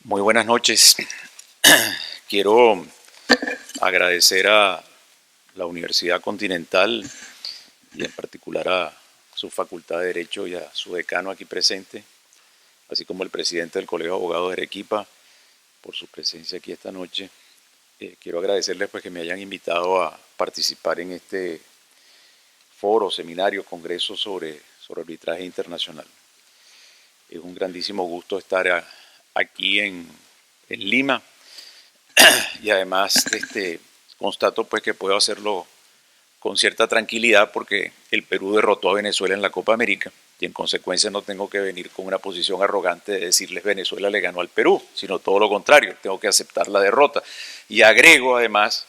Muy buenas noches. Quiero agradecer a la Universidad Continental y en particular a su Facultad de Derecho y a su decano aquí presente, así como el presidente del Colegio de Abogados de Arequipa por su presencia aquí esta noche. Quiero agradecerles pues que me hayan invitado a participar en este foro, seminario, congreso sobre arbitraje internacional. Es un grandísimo gusto estar aquí en Lima y además constato pues que puedo hacerlo con cierta tranquilidad porque el Perú derrotó a Venezuela en la Copa América y en consecuencia no tengo que venir con una posición arrogante de decirles Venezuela le ganó al Perú, sino todo lo contrario, tengo que aceptar la derrota. Y agrego además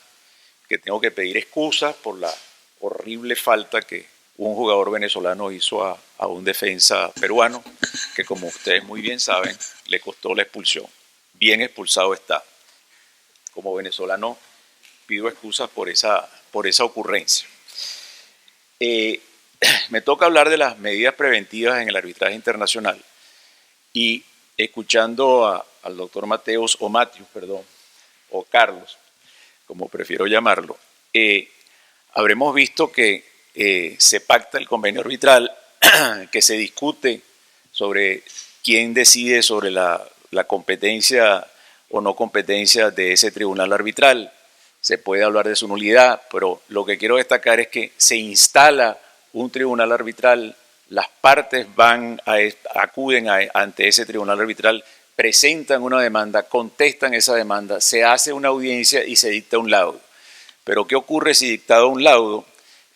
que tengo que pedir excusas por la horrible falta que un jugador venezolano hizo a un defensa peruano, que como ustedes muy bien saben, le costó la expulsión. Bien expulsado está. Como venezolano pido excusas por esa ocurrencia. Me toca hablar de las medidas preventivas en el arbitraje internacional y escuchando al doctor Mateus, o Carlos, como prefiero llamarlo, habremos visto que se pacta el convenio arbitral, que se discute sobre quién decide sobre la competencia o no competencia de ese tribunal arbitral. Se puede hablar de su nulidad, pero lo que quiero destacar es que se instala un tribunal arbitral, las partes acuden ante ese tribunal arbitral, presentan una demanda, contestan esa demanda, se hace una audiencia y se dicta un laudo. Pero ¿qué ocurre si dictado un laudo?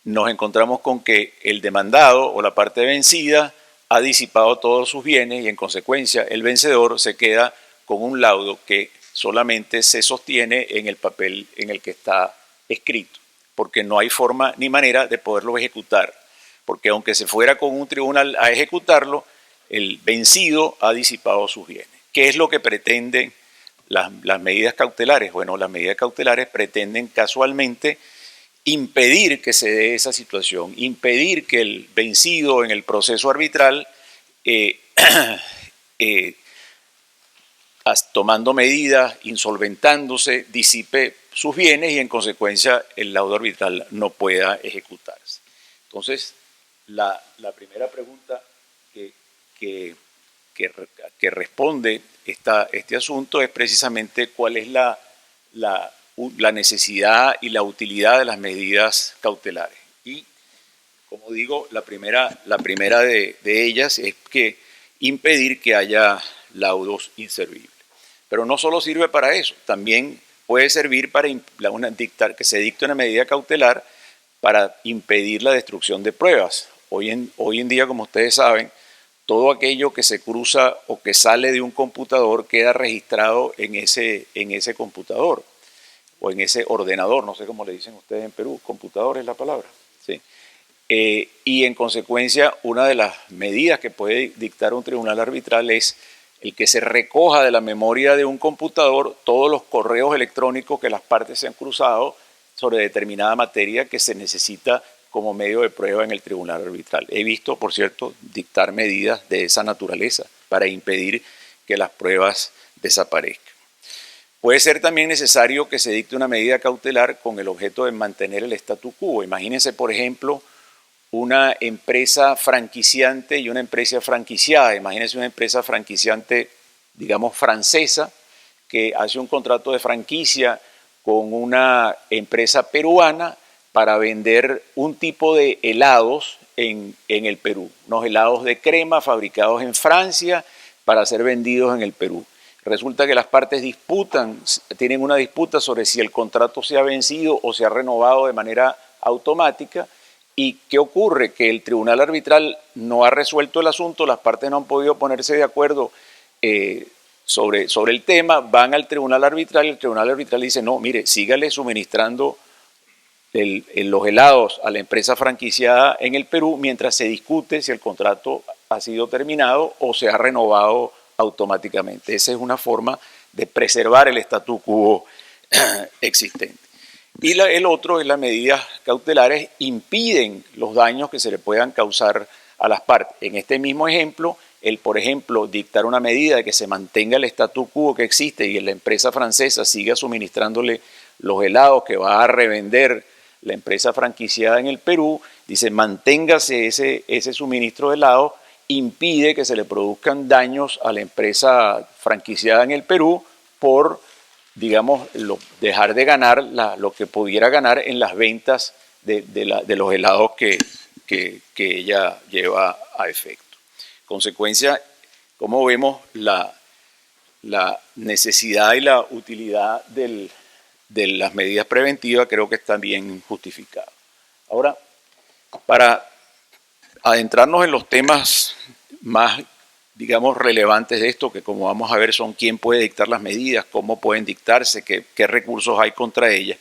Nos encontramos con que el demandado o la parte vencida ha disipado todos sus bienes y en consecuencia el vencedor se queda con un laudo que solamente se sostiene en el papel en el que está escrito, porque no hay forma ni manera de poderlo ejecutar, porque aunque se fuera con un tribunal a ejecutarlo, el vencido ha disipado sus bienes. ¿Qué es lo que pretenden las medidas cautelares? Bueno, las medidas cautelares pretenden casualmente impedir que se dé esa situación, impedir que el vencido en el proceso arbitral, tomando medidas, insolventándose, disipe sus bienes y en consecuencia el laudo arbitral no pueda ejecutarse. Entonces, la primera pregunta que responde este asunto es precisamente cuál es la necesidad y la utilidad de las medidas cautelares. Y, como digo, la primera de ellas es que impedir que haya laudos inservibles. Pero no solo sirve para eso, también puede servir para que se dicte una medida cautelar para impedir la destrucción de pruebas. Hoy en día, como ustedes saben, todo aquello que se cruza o que sale de un computador queda registrado en ese computador o en ese ordenador, no sé cómo le dicen ustedes en Perú, computador es la palabra. Sí. Y en consecuencia, una de las medidas que puede dictar un tribunal arbitral es el que se recoja de la memoria de un computador todos los correos electrónicos que las partes se han cruzado sobre determinada materia que se necesita como medio de prueba en el tribunal arbitral. He visto, por cierto, dictar medidas de esa naturaleza para impedir que las pruebas desaparezcan. Puede ser también necesario que se dicte una medida cautelar con el objeto de mantener el statu quo. Imagínense, por ejemplo, una empresa franquiciante y una empresa franquiciada. Imagínense una empresa franquiciante, digamos, francesa, que hace un contrato de franquicia con una empresa peruana para vender un tipo de helados en el Perú. Unos helados de crema fabricados en Francia para ser vendidos en el Perú. Resulta que las partes tienen una disputa sobre si el contrato se ha vencido o se ha renovado de manera automática. ¿Y qué ocurre? Que el tribunal arbitral no ha resuelto el asunto, las partes no han podido ponerse de acuerdo sobre el tema, van al tribunal arbitral y el tribunal arbitral dice, no, mire, sígale suministrando los helados a la empresa franquiciada en el Perú mientras se discute si el contrato ha sido terminado o se ha renovado automáticamente. Esa es una forma de preservar el statu quo existente. Y el otro es las medidas cautelares impiden los daños que se le puedan causar a las partes. En este mismo ejemplo, por ejemplo, dictar una medida de que se mantenga el statu quo que existe y la empresa francesa siga suministrándole los helados que va a revender la empresa franquiciada en el Perú, dice manténgase ese suministro de helado, impide que se le produzcan daños a la empresa franquiciada en el Perú por, digamos, dejar de ganar lo que pudiera ganar en las ventas de los helados que ella lleva a efecto. Consecuencia, como vemos, la necesidad y la utilidad de las medidas preventivas creo que están bien justificadas. Ahora, para adentrarnos en los temas más, digamos, relevantes de esto, que como vamos a ver son quién puede dictar las medidas, cómo pueden dictarse, qué recursos hay contra ellas,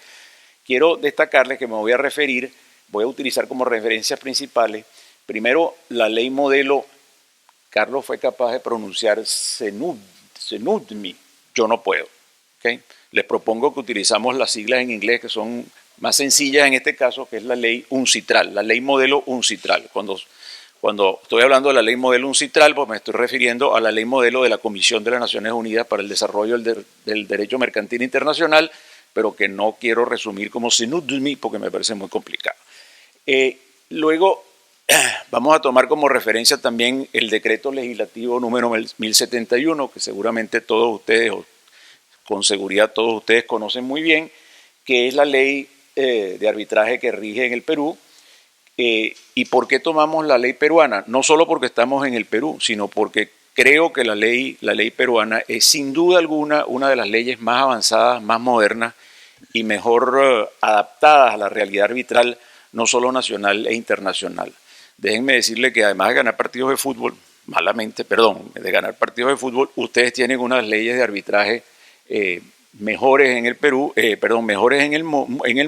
quiero destacarles que me voy a utilizar como referencias principales, primero, la ley modelo. Carlos fue capaz de pronunciar CENUDMI, yo no puedo. ¿Okay? Les propongo que utilizamos las siglas en inglés que son más sencillas en este caso, que es la ley UNCITRAL, la ley modelo UNCITRAL. Cuando estoy hablando de la ley modelo UNCITRAL, pues me estoy refiriendo a la ley modelo de la Comisión de las Naciones Unidas para el Desarrollo del Derecho Mercantil Internacional, pero que no quiero resumir como CENUDMI porque me parece muy complicado. Luego, vamos a tomar como referencia también el decreto legislativo número 1071, que seguramente todos ustedes, o con seguridad todos ustedes conocen muy bien, que es la ley de arbitraje que rige en el Perú. ¿Y por qué tomamos la ley peruana? No solo porque estamos en el Perú, sino porque creo que la ley peruana es sin duda alguna una de las leyes más avanzadas, más modernas y mejor adaptadas a la realidad arbitral, no solo nacional e internacional. Déjenme decirle que además de ganar partidos de fútbol, de ganar partidos de fútbol, ustedes tienen unas leyes de arbitraje mejores en el Perú, mejores en el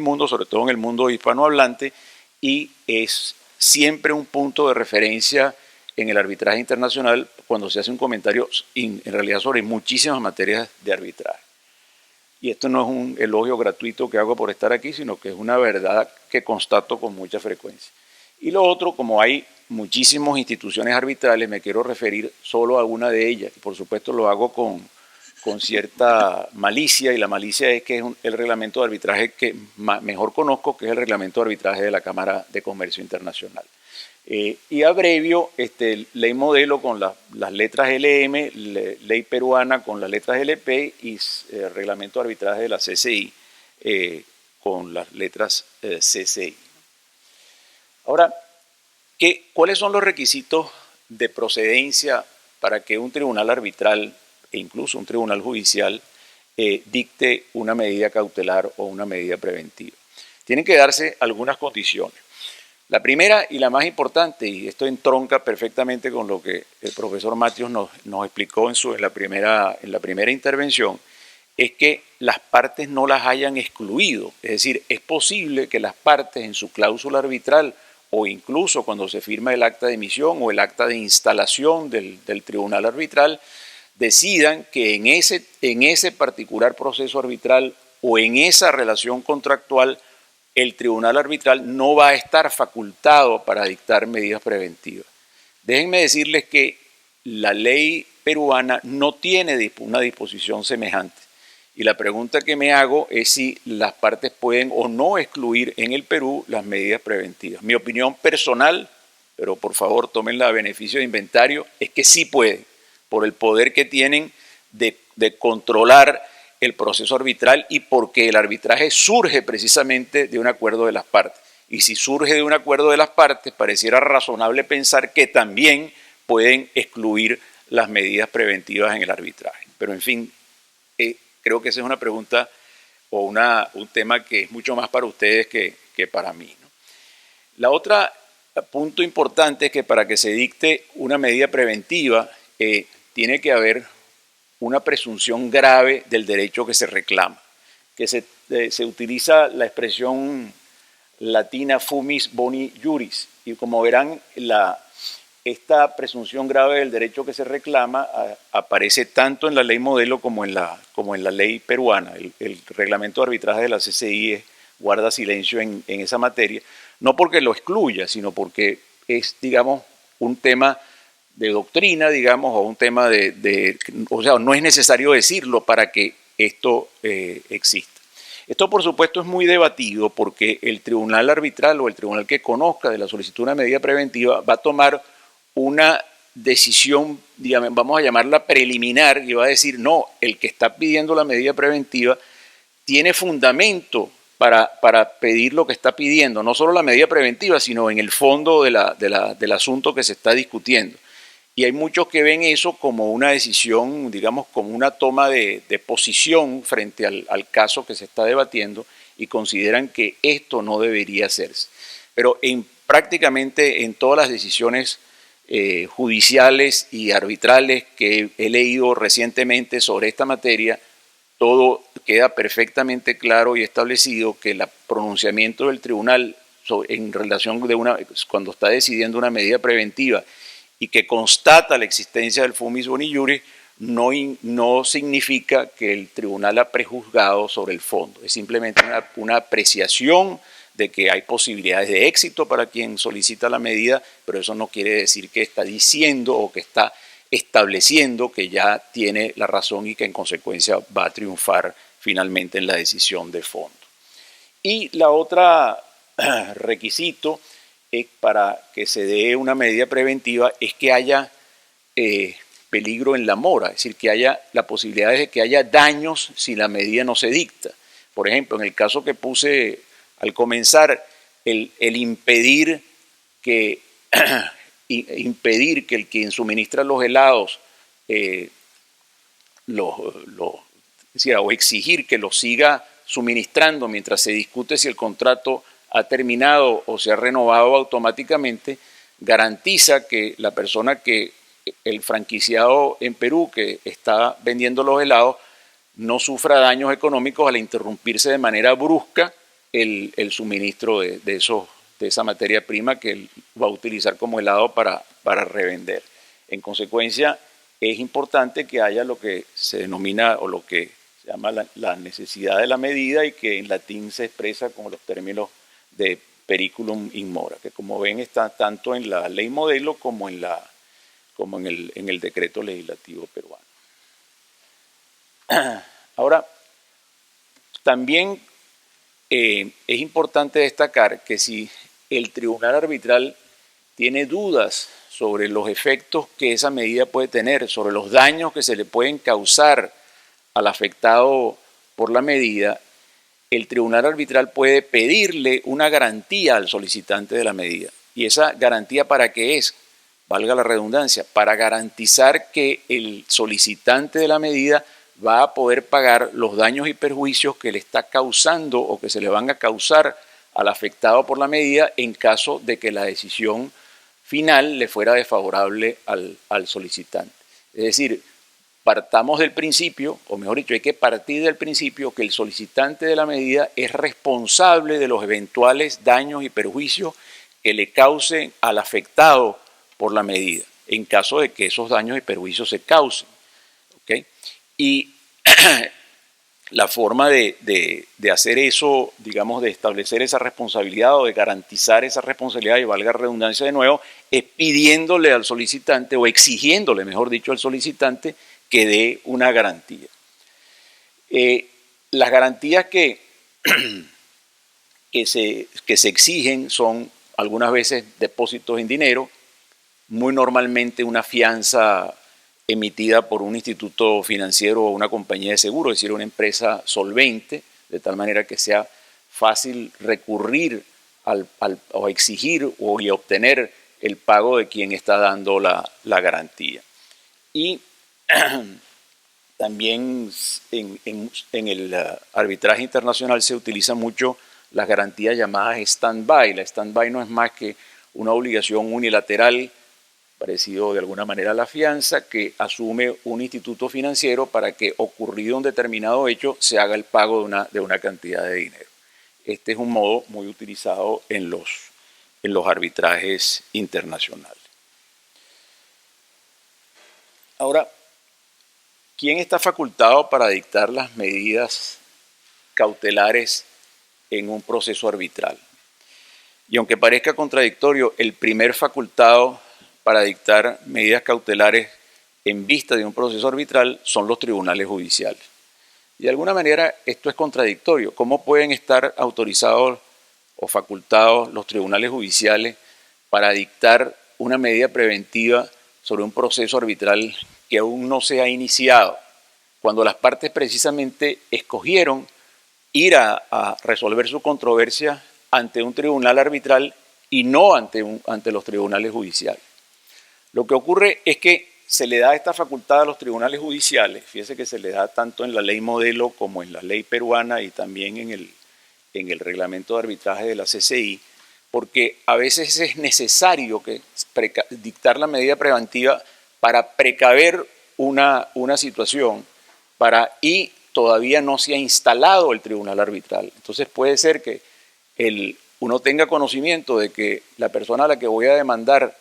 mundo, sobre todo en el mundo hispanohablante, y es siempre un punto de referencia en el arbitraje internacional cuando se hace un comentario en realidad sobre muchísimas materias de arbitraje. Y esto no es un elogio gratuito que hago por estar aquí, sino que es una verdad que constato con mucha frecuencia. Y lo otro, como hay muchísimas instituciones arbitrales, me quiero referir solo a una de ellas. Y por supuesto lo hago con cierta malicia, y la malicia es que es el reglamento de arbitraje que mejor conozco, que es el reglamento de arbitraje de la Cámara de Comercio Internacional. Y abrevio, ley modelo con las letras LM, ley peruana con las letras LP y reglamento de arbitraje de la CCI con las letras CCI. Ahora, ¿cuáles son los requisitos de procedencia para que un tribunal arbitral e incluso un tribunal judicial dicte una medida cautelar o una medida preventiva? Tienen que darse algunas condiciones. La primera y la más importante, y esto entronca perfectamente con lo que el profesor Matios nos explicó en la primera intervención, es que las partes no las hayan excluido. Es decir, es posible que las partes en su cláusula arbitral o incluso cuando se firma el acta de emisión o el acta de instalación del tribunal arbitral, decidan que en ese particular proceso arbitral o en esa relación contractual el tribunal arbitral no va a estar facultado para dictar medidas preventivas. Déjenme decirles que la ley peruana no tiene una disposición semejante. Y la pregunta que me hago es si las partes pueden o no excluir en el Perú las medidas preventivas. Mi opinión personal, pero por favor tómenla a beneficio de inventario, es que sí pueden, por el poder que tienen de controlar el proceso arbitral y porque el arbitraje surge precisamente de un acuerdo de las partes. Y si surge de un acuerdo de las partes, pareciera razonable pensar que también pueden excluir las medidas preventivas en el arbitraje. Pero en fin, creo que esa es una pregunta o un tema que es mucho más para ustedes que para mí, ¿no? La otra punto importante es que para que se dicte una medida preventiva tiene que haber una presunción grave del derecho que se reclama, que se utiliza la expresión latina fumis boni juris, y como verán, esta presunción grave del derecho que se reclama aparece tanto en la ley modelo como en la ley peruana. El reglamento de arbitraje de la CCI guarda silencio en esa materia, no porque lo excluya, sino porque es, digamos, un tema doctrina, digamos, o un tema o sea, no es necesario decirlo para que esto exista. Esto, por supuesto, es muy debatido porque el tribunal arbitral o el tribunal que conozca de la solicitud de una medida preventiva va a tomar una decisión, digamos, vamos a llamarla preliminar, y va a decir, no, el que está pidiendo la medida preventiva tiene fundamento para pedir lo que está pidiendo, no solo la medida preventiva, sino en el fondo del asunto que se está discutiendo. Y hay muchos que ven eso como una decisión, digamos, como una toma de posición frente al caso que se está debatiendo y consideran que esto no debería hacerse. Pero prácticamente en todas las decisiones judiciales y arbitrales que he leído recientemente sobre esta materia, todo queda perfectamente claro y establecido que el pronunciamiento del tribunal en relación cuando está decidiendo una medida preventiva y que constata la existencia del fumis boni iuris, no significa que el tribunal ha prejuzgado sobre el fondo. Es simplemente una apreciación de que hay posibilidades de éxito para quien solicita la medida, pero eso no quiere decir que está diciendo o que está estableciendo que ya tiene la razón y que en consecuencia va a triunfar finalmente en la decisión de fondo. Y la otra requisito para que se dé una medida preventiva es que haya peligro en la mora, es decir, que haya la posibilidad de que haya daños si la medida no se dicta. Por ejemplo, en el caso que puse al comenzar, el impedir que el quien suministra los helados o exigir que los siga suministrando mientras se discute si el contrato ha terminado o se ha renovado automáticamente, garantiza que la persona el franquiciado en Perú que está vendiendo los helados no sufra daños económicos al interrumpirse de manera brusca el suministro de esa materia prima que él va a utilizar como helado para revender. En consecuencia, es importante que haya lo que se denomina o lo que se llama la necesidad de la medida y que en latín se expresa con los términos de periculum in mora, que como ven está tanto en la ley modelo como en el decreto legislativo peruano. Ahora, también es importante destacar que si el tribunal arbitral tiene dudas sobre los efectos que esa medida puede tener, sobre los daños que se le pueden causar al afectado por la medida, el tribunal arbitral puede pedirle una garantía al solicitante de la medida. ¿Y esa garantía para qué es? Valga la redundancia, para garantizar que el solicitante de la medida va a poder pagar los daños y perjuicios que le está causando o que se le van a causar al afectado por la medida en caso de que la decisión final le fuera desfavorable al solicitante. Es decir, partamos del principio, o mejor dicho, hay que partir del principio que el solicitante de la medida es responsable de los eventuales daños y perjuicios que le causen al afectado por la medida, en caso de que esos daños y perjuicios se causen. ¿Okay? Y la forma de hacer eso, digamos, de establecer esa responsabilidad o de garantizar esa responsabilidad, y valga redundancia de nuevo, es pidiéndole al solicitante o exigiéndole, mejor dicho, al solicitante que dé una garantía. Las garantías que se exigen son algunas veces depósitos en dinero, muy normalmente una fianza emitida por un instituto financiero o una compañía de seguro, es decir, una empresa solvente, de tal manera que sea fácil recurrir o exigir y obtener el pago de quien está dando la garantía. Y también en el arbitraje internacional se utilizan mucho las garantías llamadas stand-by. La stand-by no es más que una obligación unilateral, parecido de alguna manera a la fianza, que asume un instituto financiero para que, ocurrido un determinado hecho, se haga el pago de una cantidad de dinero. Este es un modo muy utilizado en los arbitrajes internacionales. Ahora, ¿quién está facultado para dictar las medidas cautelares en un proceso arbitral? Y aunque parezca contradictorio, el primer facultado para dictar medidas cautelares en vista de un proceso arbitral son los tribunales judiciales. Y de alguna manera esto es contradictorio. ¿Cómo pueden estar autorizados o facultados los tribunales judiciales para dictar una medida preventiva sobre un proceso arbitral que aún no se ha iniciado, cuando las partes precisamente escogieron ir a resolver su controversia ante un tribunal arbitral y no ante los tribunales judiciales? Lo que ocurre es que se le da esta facultad a los tribunales judiciales, fíjese que se le da tanto en la ley modelo como en la ley peruana y también en el reglamento de arbitraje de la CCI, porque a veces es necesario dictar la medida preventiva para precaver una situación y todavía no se ha instalado el tribunal arbitral. Entonces puede ser que uno tenga conocimiento de que la persona a la que voy a demandar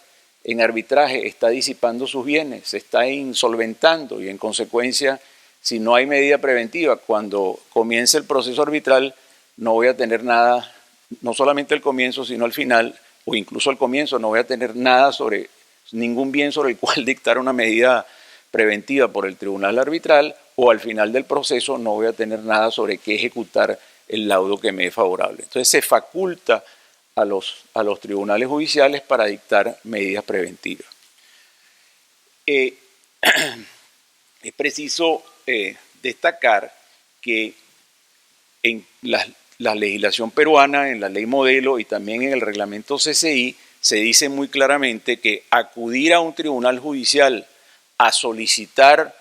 en arbitraje está disipando sus bienes, se está insolventando y en consecuencia, si no hay medida preventiva, cuando comience el proceso arbitral no voy a tener nada, no solamente al comienzo, sino al final, o incluso al comienzo, no voy a tener ningún bien sobre el cual dictar una medida preventiva por el tribunal arbitral, o al final del proceso no voy a tener nada sobre qué ejecutar el laudo que me es favorable. Entonces se faculta a los tribunales judiciales para dictar medidas preventivas. Es preciso destacar que en la legislación peruana, en la ley modelo y también en el reglamento CCI, se dice muy claramente que acudir a un tribunal judicial a solicitar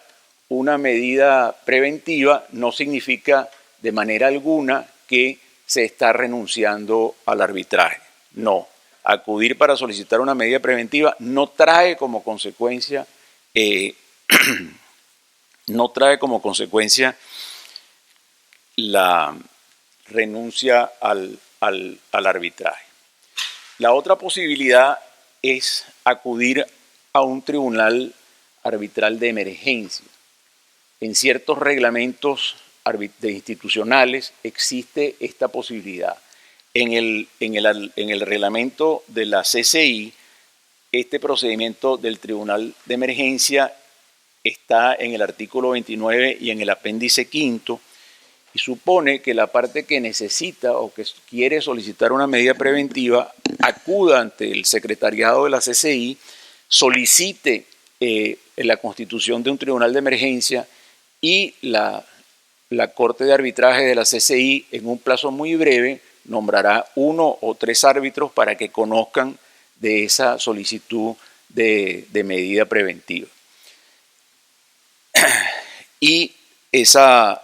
una medida preventiva no significa de manera alguna que se está renunciando al arbitraje. No, acudir para solicitar una medida preventiva no trae como consecuencia la renuncia al arbitraje. La otra posibilidad es acudir a un tribunal arbitral de emergencia. En ciertos reglamentos institucionales existe esta posibilidad. En el reglamento de la CCI, este procedimiento del tribunal de emergencia está en el artículo 29 y en el apéndice quinto, y supone que la parte que necesita o que quiere solicitar una medida preventiva acuda ante el secretariado de la CCI, solicite la constitución de un tribunal de emergencia y la Corte de Arbitraje de la CCI en un plazo muy breve nombrará 1 o 3 árbitros para que conozcan de esa solicitud de medida preventiva. Y esa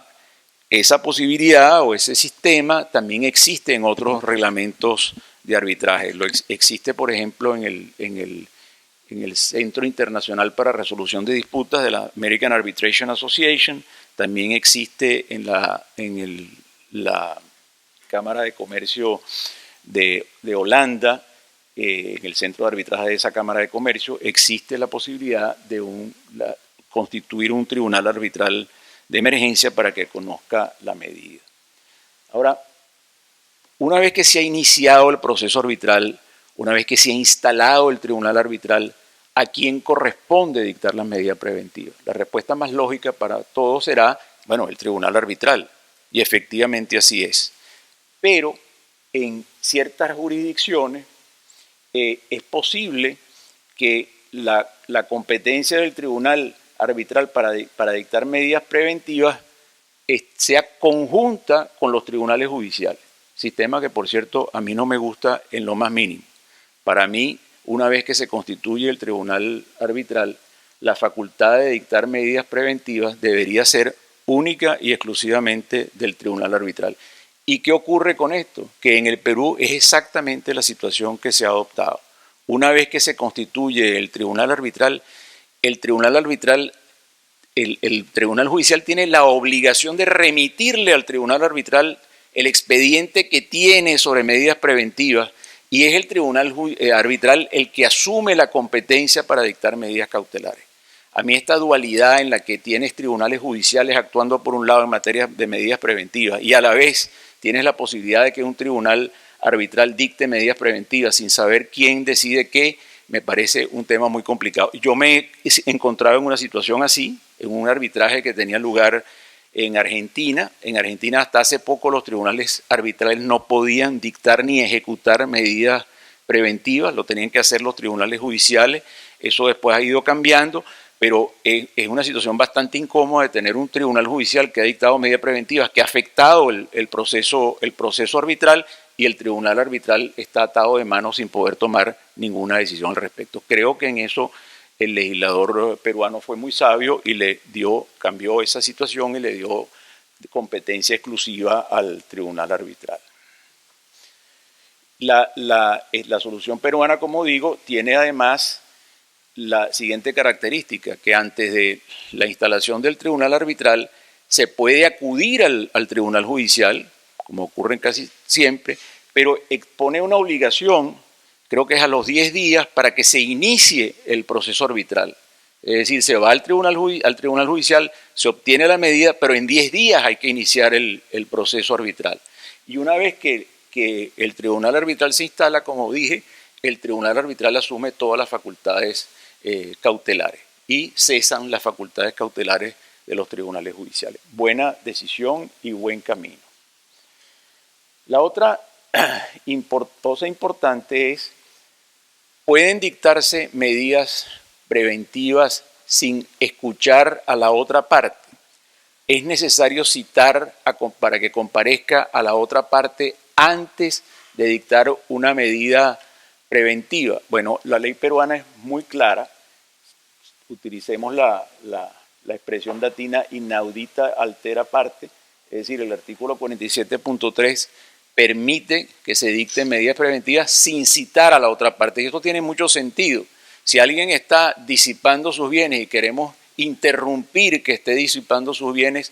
posibilidad o ese sistema también existe en otros reglamentos de arbitraje. Existe, por ejemplo, en el Centro Internacional para Resolución de Disputas de la American Arbitration Association, también existe en la Cámara de Comercio de Holanda, en el centro de arbitraje de esa Cámara de Comercio, existe la posibilidad de constituir un tribunal arbitral de emergencia para que conozca la medida. Ahora, una vez que se ha iniciado el proceso arbitral, una vez que se ha instalado el tribunal arbitral, ¿a quién corresponde dictar las medidas preventivas? La respuesta más lógica para todos será, el tribunal arbitral, y efectivamente así es. Pero en ciertas jurisdicciones es posible que la competencia del tribunal arbitral para dictar medidas preventivas sea conjunta con los tribunales judiciales. Sistema que, por cierto, a mí no me gusta en lo más mínimo. Para mí, una vez que se constituye el tribunal arbitral, la facultad de dictar medidas preventivas debería ser única y exclusivamente del tribunal arbitral. ¿Y qué ocurre con esto? Que en el Perú es exactamente la situación que se ha adoptado. Una vez que se constituye el tribunal arbitral, el tribunal judicial tiene la obligación de remitirle al tribunal arbitral el expediente que tiene sobre medidas preventivas, y es el tribunal arbitral el que asume la competencia para dictar medidas cautelares. A mí esta dualidad en la que tienes tribunales judiciales actuando por un lado en materia de medidas preventivas y a la vez tienes la posibilidad de que un tribunal arbitral dicte medidas preventivas sin saber quién decide qué, me parece un tema muy complicado. Yo me he encontrado en una situación así, en un arbitraje que tenía lugar en Argentina. En Argentina hasta hace poco los tribunales arbitrales no podían dictar ni ejecutar medidas preventivas, lo tenían que hacer los tribunales judiciales. Eso después ha ido cambiando, pero es una situación bastante incómoda de tener un tribunal judicial que ha dictado medidas preventivas, que ha afectado el proceso arbitral, y el tribunal arbitral está atado de manos sin poder tomar ninguna decisión al respecto. Creo que en eso el legislador peruano fue muy sabio y cambió esa situación y le dio competencia exclusiva al tribunal arbitral. La solución peruana, como digo, tiene además la siguiente característica, que antes de la instalación del tribunal arbitral se puede acudir al tribunal judicial, como ocurre casi siempre, pero pone una obligación, creo que es a los 10 días, para que se inicie el proceso arbitral. Es decir, se va al tribunal judicial, se obtiene la medida, pero en 10 días hay que iniciar el proceso arbitral. Y una vez que el tribunal arbitral se instala, como dije, el tribunal arbitral asume todas las facultades cautelares y cesan las facultades cautelares de los tribunales judiciales. Buena decisión y buen camino. La otra cosa importante es, pueden dictarse medidas preventivas sin escuchar a la otra parte. Es necesario citar para que comparezca a la otra parte antes de dictar una medida preventiva. Bueno, la ley peruana es muy clara. Utilicemos la expresión latina inaudita altera parte, es decir, el artículo 47.3 permite que se dicten medidas preventivas sin citar a la otra parte. Y esto tiene mucho sentido. Si alguien está disipando sus bienes y queremos interrumpir que esté disipando sus bienes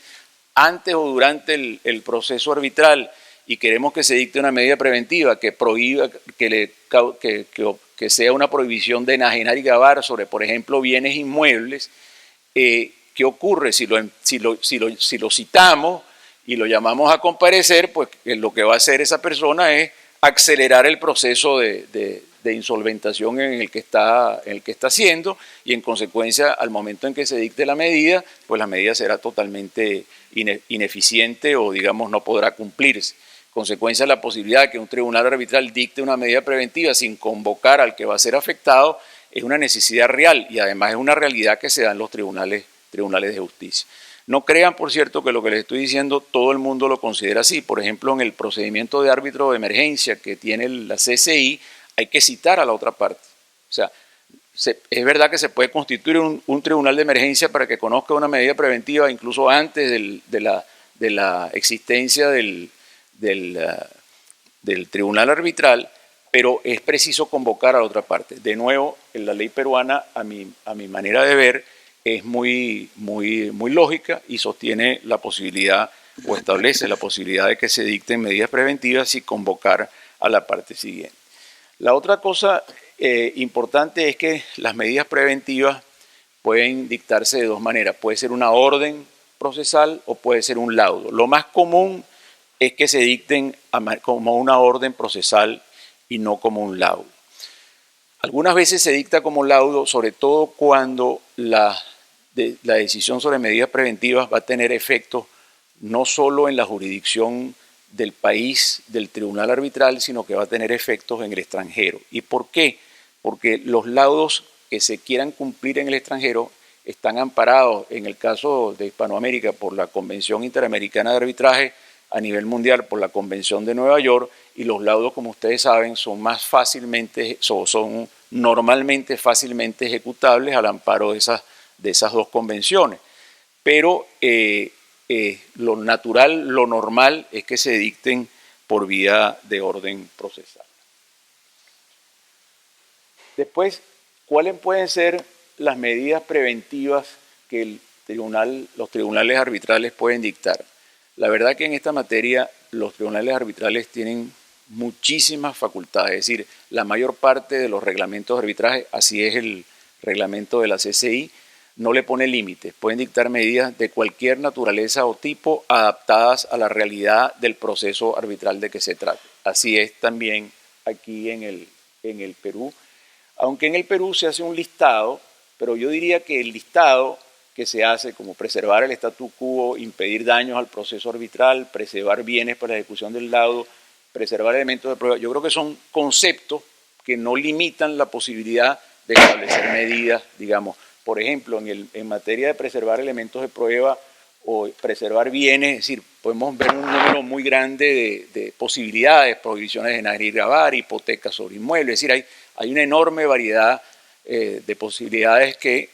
antes o durante el proceso arbitral y queremos que se dicte una medida preventiva que prohíba, que sea una prohibición de enajenar y gravar sobre, por ejemplo, bienes inmuebles, ¿qué ocurre? Si lo citamos y lo llamamos a comparecer, pues lo que va a hacer esa persona es acelerar el proceso de insolventación en el que está haciendo, y en consecuencia, al momento en que se dicte la medida, pues la medida será totalmente ineficiente o, digamos, no podrá cumplirse. Consecuencia, la posibilidad de que un tribunal arbitral dicte una medida preventiva sin convocar al que va a ser afectado es una necesidad real, y además es una realidad que se da en los tribunales de justicia. No crean, por cierto, que lo que les estoy diciendo todo el mundo lo considera así. Por ejemplo, en el procedimiento de árbitro de emergencia que tiene la CCI, hay que citar a la otra parte. O sea, es verdad que se puede constituir un tribunal de emergencia para que conozca una medida preventiva incluso antes de la existencia del tribunal arbitral, pero es preciso convocar a la otra parte. De nuevo, en la ley peruana, a mi manera de ver, es muy lógica y sostiene la posibilidad o establece la posibilidad de que se dicten medidas preventivas y convocar a la parte siguiente. La otra cosa importante es que las medidas preventivas pueden dictarse de dos maneras. Puede ser una orden procesal o puede ser un laudo. Lo más común es que se dicten como una orden procesal y no como un laudo. Algunas veces se dicta como laudo, sobre todo cuando la decisión sobre medidas preventivas va a tener efectos no solo en la jurisdicción del país del tribunal arbitral, sino que va a tener efectos en el extranjero. ¿Y por qué? Porque los laudos que se quieran cumplir en el extranjero están amparados, en el caso de Hispanoamérica, por la Convención Interamericana de Arbitraje, a nivel mundial por la Convención de Nueva York, y los laudos, como ustedes saben, son normalmente fácilmente ejecutables al amparo de esas dos convenciones. Pero lo natural, lo normal es que se dicten por vía de orden procesal. Después, ¿cuáles pueden ser las medidas preventivas que los tribunales arbitrales pueden dictar? La verdad que en esta materia los tribunales arbitrales tienen muchísimas facultades, es decir, la mayor parte de los reglamentos de arbitraje, así es el reglamento de la CCI, no le pone límites. Pueden dictar medidas de cualquier naturaleza o tipo adaptadas a la realidad del proceso arbitral de que se trate. Así es también aquí en el Perú. aunque en el Perú se hace un listado, pero yo diría que el listado que se hace, como preservar el statu quo, impedir daños al proceso arbitral, preservar bienes para la ejecución del laudo, preservar elementos de prueba, yo creo que son conceptos que no limitan la posibilidad de establecer medidas, digamos, por ejemplo, en materia de preservar elementos de prueba o preservar bienes, es decir, podemos ver un número muy grande de posibilidades, prohibiciones de enajenar y gravar, hipotecas sobre inmuebles, es decir, hay una enorme variedad de posibilidades que,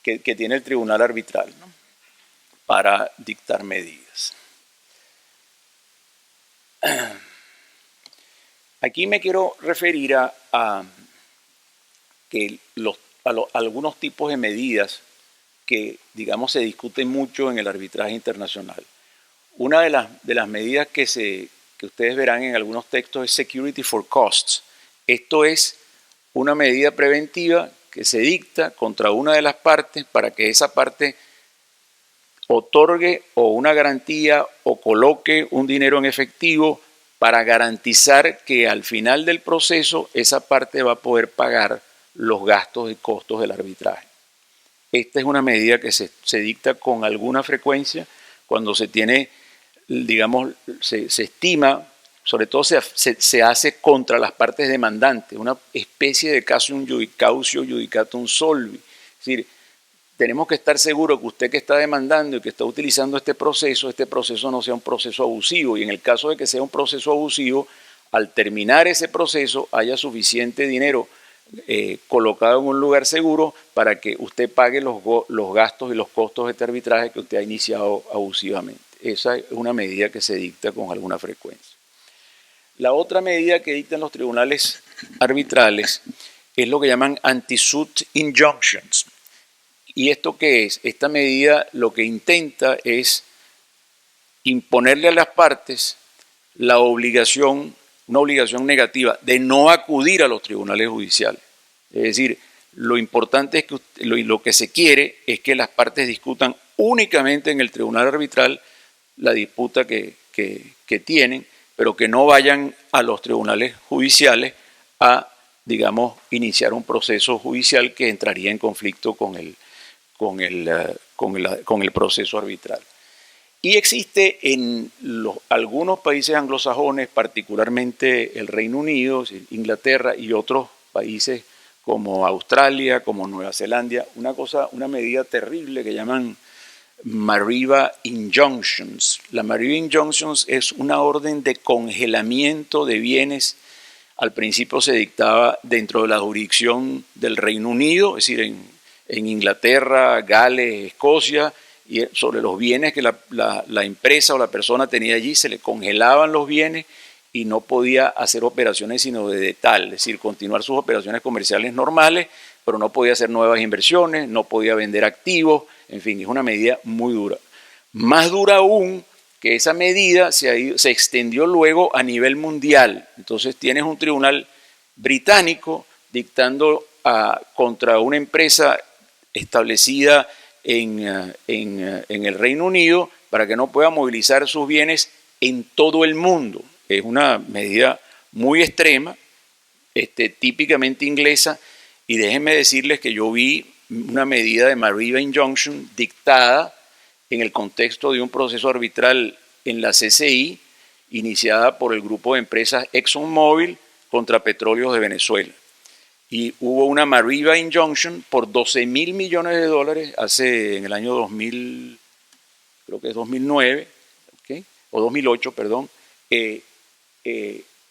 que tiene el tribunal arbitral, ¿no?, para dictar medidas. Aquí me quiero referir a algunos tipos de medidas que, digamos, se discuten mucho en el arbitraje internacional. Una de las medidas que ustedes verán en algunos textos es security for costs. Esto es una medida preventiva que se dicta contra una de las partes para que esa parte otorgue o una garantía o coloque un dinero en efectivo para garantizar que al final del proceso esa parte va a poder pagar los gastos y costos del arbitraje. Esta es una medida que se dicta con alguna frecuencia cuando se tiene, digamos, se estima, sobre todo se hace contra las partes demandantes, una especie de casus cautio judicatum solvi. Es decir, tenemos que estar seguros que usted que está demandando y que está utilizando este proceso no sea un proceso abusivo. Y en el caso de que sea un proceso abusivo, al terminar ese proceso haya suficiente dinero colocado en un lugar seguro para que usted pague los gastos y los costos de este arbitraje que usted ha iniciado abusivamente. Esa es una medida que se dicta con alguna frecuencia. La otra medida que dictan los tribunales arbitrales es lo que llaman anti-suit injunctions. ¿Y esto qué es? Esta medida lo que intenta es imponerle a las partes la obligación, una obligación negativa, de no acudir a los tribunales judiciales. Es decir, lo importante es que lo que se quiere es que las partes discutan únicamente en el tribunal arbitral la disputa que tienen, pero que no vayan a los tribunales judiciales a, digamos, iniciar un proceso judicial que entraría en conflicto con el proceso arbitral. Y existe en algunos países anglosajones, particularmente el Reino Unido, Inglaterra y otros países como Australia, como Nueva Zelanda, una medida terrible que llaman Mariva Injunctions. La Mariva Injunctions es una orden de congelamiento de bienes. Al principio se dictaba dentro de la jurisdicción del Reino Unido, es decir, en Inglaterra, Gales, Escocia, y sobre los bienes que la empresa o la persona tenía allí, se le congelaban los bienes y no podía hacer operaciones sino de detal, es decir, continuar sus operaciones comerciales normales, pero no podía hacer nuevas inversiones, no podía vender activos, en fin, es una medida muy dura. Más dura aún que esa medida se extendió luego a nivel mundial. Entonces tienes un tribunal británico dictando contra una empresa establecida en el Reino Unido para que no pueda movilizar sus bienes en todo el mundo. Es una medida muy extrema, típicamente inglesa, y déjenme decirles que yo vi una medida de Mariva Injunction dictada en el contexto de un proceso arbitral en la CCI, iniciada por el grupo de empresas ExxonMobil contra Petróleos de Venezuela. Y hubo una Mariva Injunction por $12.000 millones en el año 2000, creo que es 2009, ¿okay?, o 2008, perdón,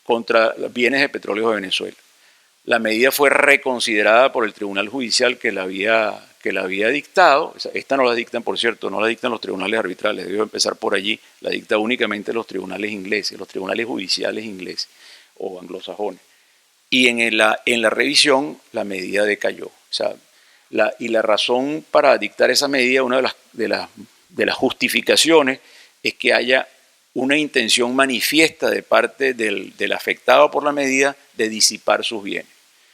contra los bienes de Petróleos de Venezuela. La medida fue reconsiderada por el Tribunal Judicial que la había dictado. Esta no la dictan, por cierto, no la dictan los tribunales arbitrales, debo empezar por allí, la dicta únicamente los tribunales ingleses, los tribunales judiciales ingleses o anglosajones. Y en la revisión la medida decayó. O sea, la razón para dictar esa medida, una de las justificaciones, es que haya una intención manifiesta de parte del afectado por la medida de disipar sus bienes.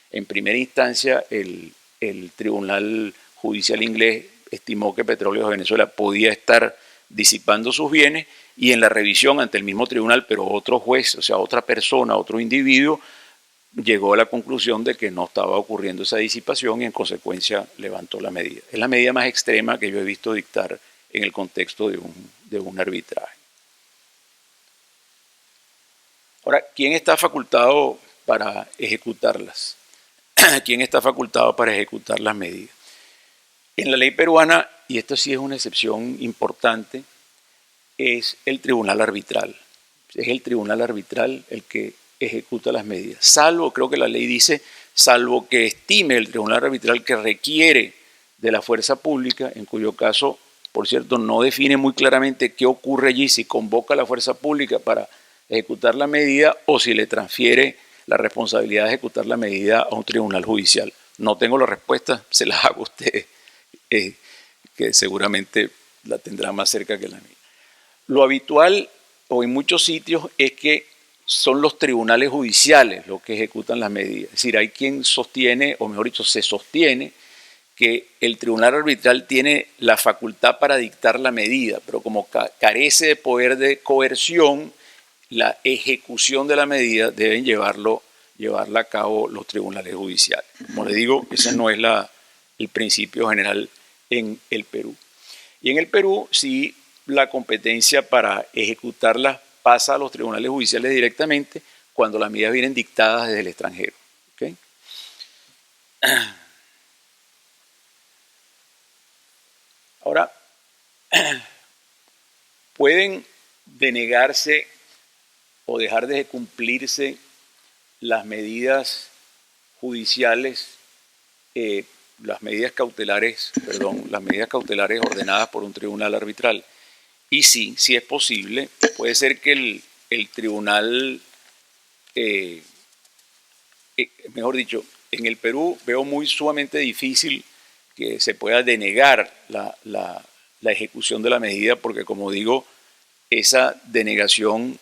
En primera instancia, el Tribunal Judicial inglés estimó que Petróleos de Venezuela podía estar disipando sus bienes, y en la revisión ante el mismo tribunal, pero otro juez, o sea, otra persona, otro individuo, llegó a la conclusión de que no estaba ocurriendo esa disipación y en consecuencia levantó la medida. Es la medida más extrema que yo he visto dictar en el contexto de un arbitraje. Ahora, ¿quién está facultado para ejecutarlas? ¿Quién está facultado para ejecutar las medidas? En la ley peruana, y esto sí es una excepción importante, es el tribunal arbitral. Es el tribunal arbitral el que ejecuta las medidas. Salvo, creo que la ley dice, salvo que estime el tribunal arbitral que requiere de la fuerza pública, en cuyo caso, por cierto, no define muy claramente qué ocurre allí, si convoca a la fuerza pública para ejecutar la medida o si le transfiere la responsabilidad de ejecutar la medida a un tribunal judicial. No tengo la respuesta, se las hago a ustedes, que seguramente la tendrán más cerca que la mía. Lo habitual, o en muchos sitios, es que son los tribunales judiciales los que ejecutan las medidas. Es decir, hay quien sostiene, o mejor dicho, se sostiene que el tribunal arbitral tiene la facultad para dictar la medida, pero como carece de poder de coerción, la ejecución de la medida deben llevarla a cabo los tribunales judiciales. Como le digo, ese no es el principio general en el Perú. Y en el Perú, sí, la competencia para ejecutarlas pasa a los tribunales judiciales directamente cuando las medidas vienen dictadas desde el extranjero. ¿Okay? Ahora, pueden denegarse o dejar de cumplirse las medidas judiciales, las medidas cautelares ordenadas por un tribunal arbitral. Y sí, si es posible, puede ser que el tribunal, mejor dicho, en el Perú veo sumamente difícil que se pueda denegar la ejecución de la medida, porque como digo, esa denegación,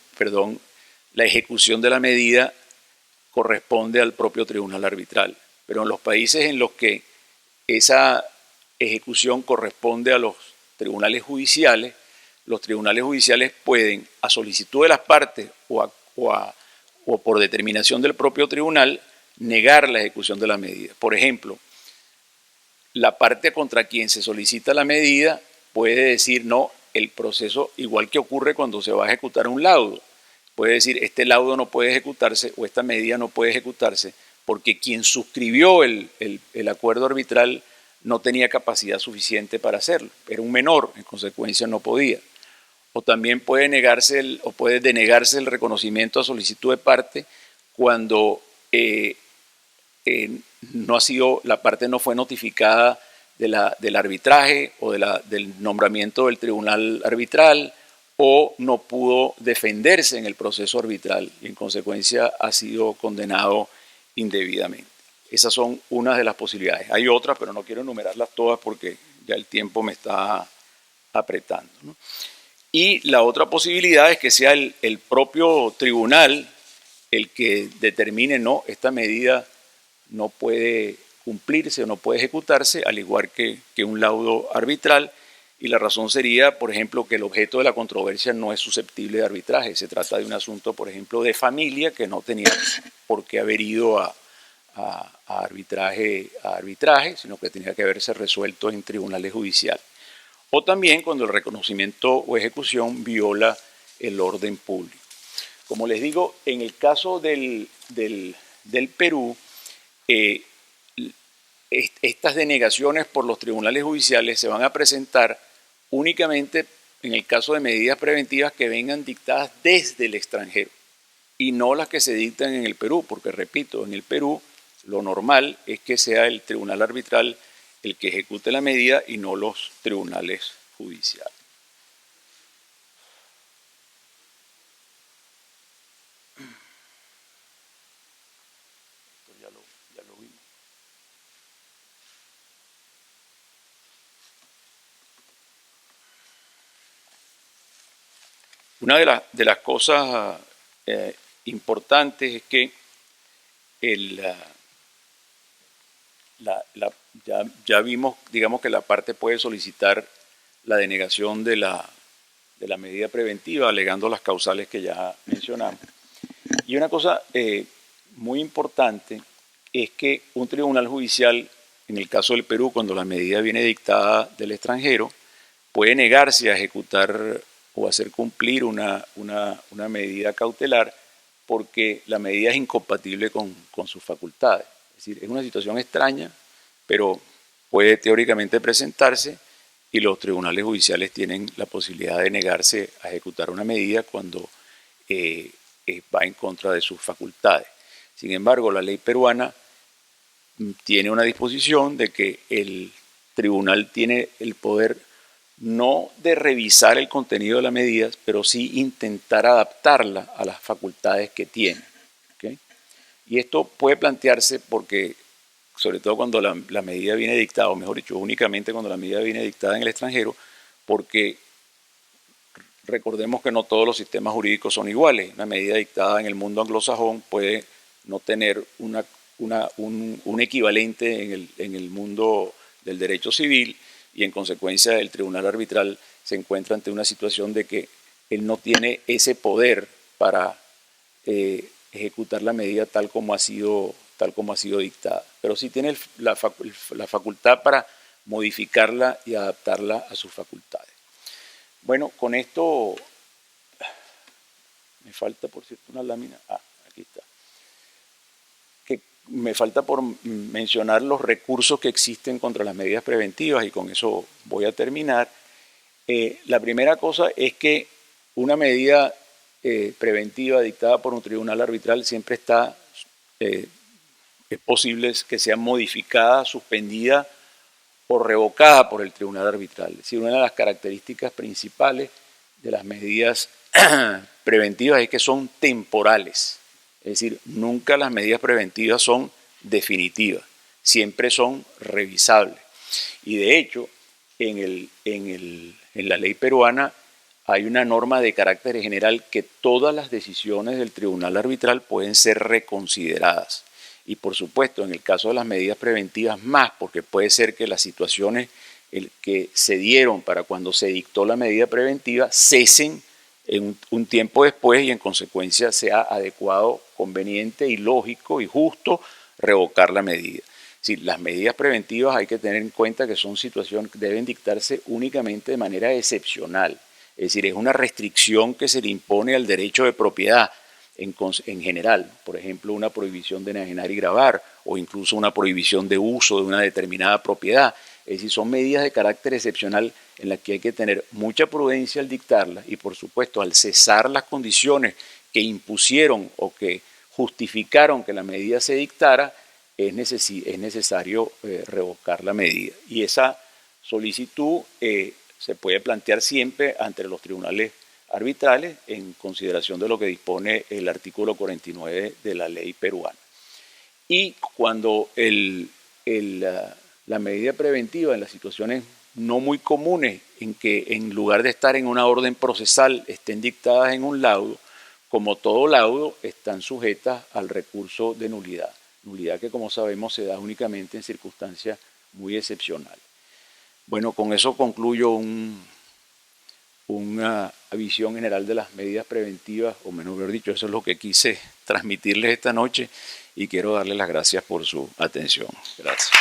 la ejecución de la medida corresponde al propio tribunal arbitral. Pero en los países en los que esa ejecución corresponde a los tribunales judiciales pueden, a solicitud de las partes o por determinación del propio tribunal, negar la ejecución de la medida. Por ejemplo, la parte contra quien se solicita la medida puede decir no, el proceso, igual que ocurre cuando se va a ejecutar un laudo, puede decir este laudo no puede ejecutarse o esta medida no puede ejecutarse porque quien suscribió el acuerdo arbitral no tenía capacidad suficiente para hacerlo, era un menor, en consecuencia no podía. O también puede denegarse el reconocimiento a solicitud de parte cuando la parte no fue notificada del arbitraje o del nombramiento del tribunal arbitral o no pudo defenderse en el proceso arbitral y en consecuencia ha sido condenado indebidamente. Esas son unas de las posibilidades. Hay otras, pero no quiero enumerarlas todas porque ya el tiempo me está apretando, ¿no? Y la otra posibilidad es que sea el propio tribunal el que determine, no, esta medida no puede cumplirse o no puede ejecutarse, al igual que un laudo arbitral, y la razón sería, por ejemplo, que el objeto de la controversia no es susceptible de arbitraje. Se trata de un asunto, por ejemplo, de familia que no tenía por qué haber ido a arbitraje, sino que tenía que haberse resuelto en tribunales judiciales. O también cuando el reconocimiento o ejecución viola el orden público. Como les digo, en el caso del Perú, estas denegaciones por los tribunales judiciales se van a presentar únicamente en el caso de medidas preventivas que vengan dictadas desde el extranjero y no las que se dictan en el Perú, porque repito, en el Perú lo normal es que sea el tribunal arbitral el que ejecute la medida y no los tribunales judiciales. Esto ya lo vimos. Una de las cosas importantes es que ya vimos, digamos que la parte puede solicitar la denegación de la medida preventiva, alegando las causales que ya mencionamos. Y una cosa muy importante es que un tribunal judicial, en el caso del Perú, cuando la medida viene dictada del extranjero, puede negarse a ejecutar o hacer cumplir una medida cautelar porque la medida es incompatible con sus facultades. Es decir, es una situación extraña, pero puede teóricamente presentarse y los tribunales judiciales tienen la posibilidad de negarse a ejecutar una medida cuando va en contra de sus facultades. Sin embargo, la ley peruana tiene una disposición de que el tribunal tiene el poder no de revisar el contenido de las medidas, pero sí intentar adaptarla a las facultades que tiene. ¿Okay? Y esto puede plantearse porque, sobre todo cuando la medida viene dictada, o mejor dicho, únicamente cuando la medida viene dictada en el extranjero, porque recordemos que no todos los sistemas jurídicos son iguales. Una medida dictada en el mundo anglosajón puede no tener un equivalente en el mundo del derecho civil, y en consecuencia el tribunal arbitral se encuentra ante una situación de que él no tiene ese poder para ejecutar la medida tal como ha sido dictada, pero sí tiene la facultad para modificarla y adaptarla a sus facultades. Bueno, con esto me falta, por cierto, una lámina. Aquí está. Me falta por mencionar los recursos que existen contra las medidas preventivas, y con eso voy a terminar. La primera cosa es que una medida preventiva dictada por un tribunal arbitral siempre es posible que sea modificada, suspendida o revocada por el tribunal arbitral. Es decir, una de las características principales de las medidas preventivas es que son temporales. Es decir, nunca las medidas preventivas son definitivas, siempre son revisables. Y de hecho, en la ley peruana hay una norma de carácter general que todas las decisiones del tribunal arbitral pueden ser reconsideradas. Y por supuesto, en el caso de las medidas preventivas más, porque puede ser que las situaciones que se dieron para cuando se dictó la medida preventiva cesen en un tiempo después y en consecuencia sea adecuado, conveniente y lógico y justo revocar la medida. Sí, las medidas preventivas hay que tener en cuenta que son situaciones que deben dictarse únicamente de manera excepcional. Es decir, es una restricción que se le impone al derecho de propiedad en general. Por ejemplo, una prohibición de enajenar y gravar o incluso una prohibición de uso de una determinada propiedad. Es decir, son medidas de carácter excepcional en las que hay que tener mucha prudencia al dictarlas y, por supuesto, al cesar las condiciones que impusieron o que justificaron que la medida se dictara, es necesario revocar la medida. Y esa solicitud se puede plantear siempre ante los tribunales arbitrales en consideración de lo que dispone el artículo 49 de la ley peruana. Y cuando la medida preventiva en las situaciones no muy comunes en que en lugar de estar en una orden procesal estén dictadas en un laudo, como todo laudo están sujetas al recurso de nulidad. Nulidad que, como sabemos, se da únicamente en circunstancias muy excepcionales. Bueno, con eso concluyo una visión general de las medidas preventivas, o mejor dicho, eso es lo que quise transmitirles esta noche y quiero darles las gracias por su atención. Gracias.